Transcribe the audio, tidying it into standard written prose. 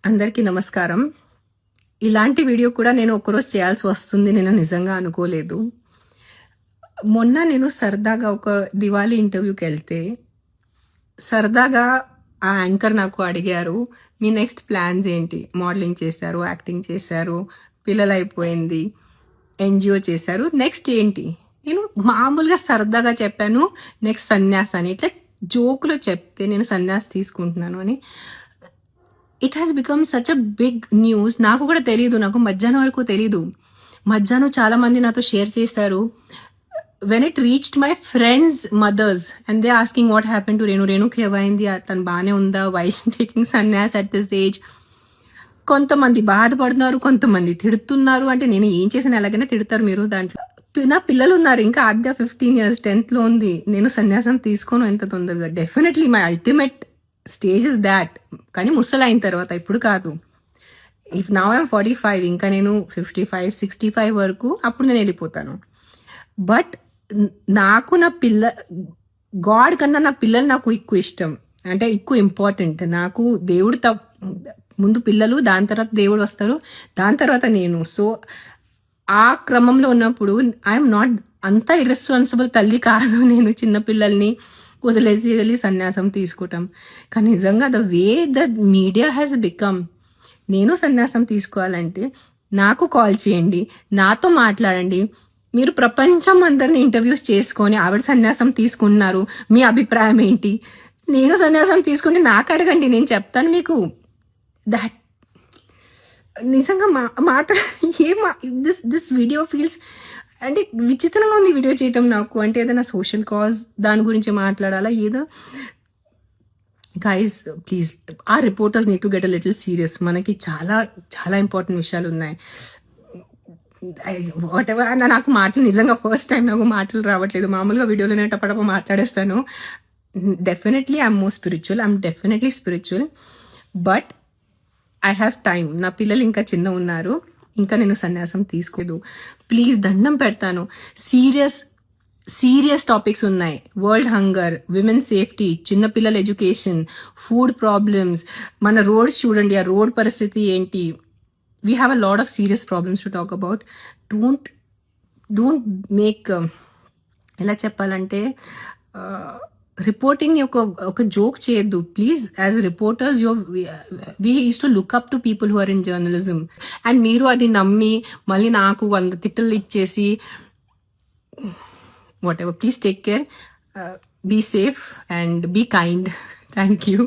అందరికీ నమస్కారం. ఇలాంటి వీడియో కూడా నేను ఒకరోజు చేయాల్సి వస్తుంది నేను నిజంగా అనుకోలేదు. మొన్న నేను సరదాగా ఒక దివాళీ ఇంటర్వ్యూకి వెళ్తే సరదాగా ఆ యాంకర్ నాకు అడిగారు, మీ నెక్స్ట్ ప్లాన్స్ ఏంటి? మోడలింగ్ చేశారు, యాక్టింగ్ చేశారు, పిల్లలు అయిపోయింది, ఎన్జిఓ చేశారు, నెక్స్ట్ ఏంటి? నేను మామూలుగా సరదాగా చెప్పాను నెక్స్ట్ సన్యాస్ అని. ఇట్లా జోకులో చెప్తే నేను సన్యాస్ తీసుకుంటున్నాను అని it has become such a big news. నాకు కూడా తెలియదు, నాకు మధ్యాహ్నం వరకు తెలీదు. మధ్యాహ్నం చాలా మంది నాతో షేర్ చేశారు. When it reached my friends mothers and they asking what happen to రేణుకి ఏమైంది, తను బాగానే ఉందా, why she taking sanyas at this age. కొంతమంది బాధపడుతున్నారు, కొంతమంది తిడుతున్నారు. అంటే నేను ఏం చేసిన ఎలాగైనా తిడతారు మీరు దాంట్లో. నా పిల్లలు ఉన్నారు, ఇంకా ఆద్య 15 years 10th లో ఉంది. నేను సన్యాసం తీసుకోను ఎంత తొందరగా. Definitely my ultimate stage is that. కానీ ముసలైన తర్వాత, ఇప్పుడు కాదు. ఇఫ్ నౌ ఐఎమ్ 45, ఇంకా నేను 55 65 వరకు అప్పుడు నేను వెళ్ళిపోతాను. బట్ నాకు నా గాడ్ కన్నా నా పిల్లలు నాకు ఎక్కువ ఇష్టం, అంటే ఎక్కువ ఇంపార్టెంట్. నాకు దేవుడు ముందు పిల్లలు, దాని తర్వాత దేవుడు వస్తారు, దాని తర్వాత నేను. సో ఆ క్రమంలో ఉన్నప్పుడు ఐఎమ్ నాట్ అంత ఇర్రెస్పాన్సిబుల్ తల్లి కాదు నేను. చిన్న పిల్లల్ని వదిలేసి వెళ్ళి సన్యాసం తీసుకోవటం. కానీ నిజంగా the way the media has become, నేను సన్యాసం తీసుకోవాలంటే నాకు కాల్ చేయండి, నాతో మాట్లాడండి. మీరు ప్రపంచం అందరిని ఇంటర్వ్యూస్ చేసుకొని ఆవిడ సన్యాసం తీసుకున్నారు, మీ అభిప్రాయం ఏంటి? నేను సన్యాసం తీసుకుంటే నాకు అడగండి, నేను చెప్తాను మీకు. దట్ నిజంగా మాట దిస్ వీడియో ఫీల్స్ అంటే విచిత్రంగా ఉంది వీడియో చేయటం నాకు. అంటే ఏదైనా సోషల్ కాజ్ దాని గురించి మాట్లాడాలా ఏదో. గైస్ ప్లీజ్, ఆ reporters need to get a little serious. మనకి చాలా చాలా ఇంపార్టెంట్ విషయాలు ఉన్నాయి. వాట్ ఎవర్, నాకు మాటలు నిజంగా ఫస్ట్ టైం నాకు మాటలు రావట్లేదు. మామూలుగా వీడియోలో నేను టపటప మాట్లాడేస్తాను. Definitely I'm more spiritual, I'm definitely spiritual, but I have time. నా పిల్లలు ఇంకా చిన్న ఉన్నారు, ఇంకా నేను సన్యాసం తీసుకోదు. ప్లీజ్ దండం పెడతాను. సీరియస్ టాపిక్స్ ఉన్నాయి. వరల్డ్ హంగర్, విమెన్ సేఫ్టీ, చిన్నపిల్లల ఎడ్యుకేషన్, ఫుడ్ ప్రాబ్లమ్స్, మన రోడ్స్ చూడండి, ఆ రోడ్ పరిస్థితి ఏంటి. We have a lot of serious problems to talk about. Don't make, ఎలా చెప్పాలంటే, రిపోర్టింగ్ ఒక జోక్ చేయొద్దు please. As reporters we use to look up to people who are in journalism. And మీరు అది నమ్మి మళ్ళీ నాకు 100 తిట్టులు ఇచ్చేసి whatever. Please take care, be safe and be kind. Thank you.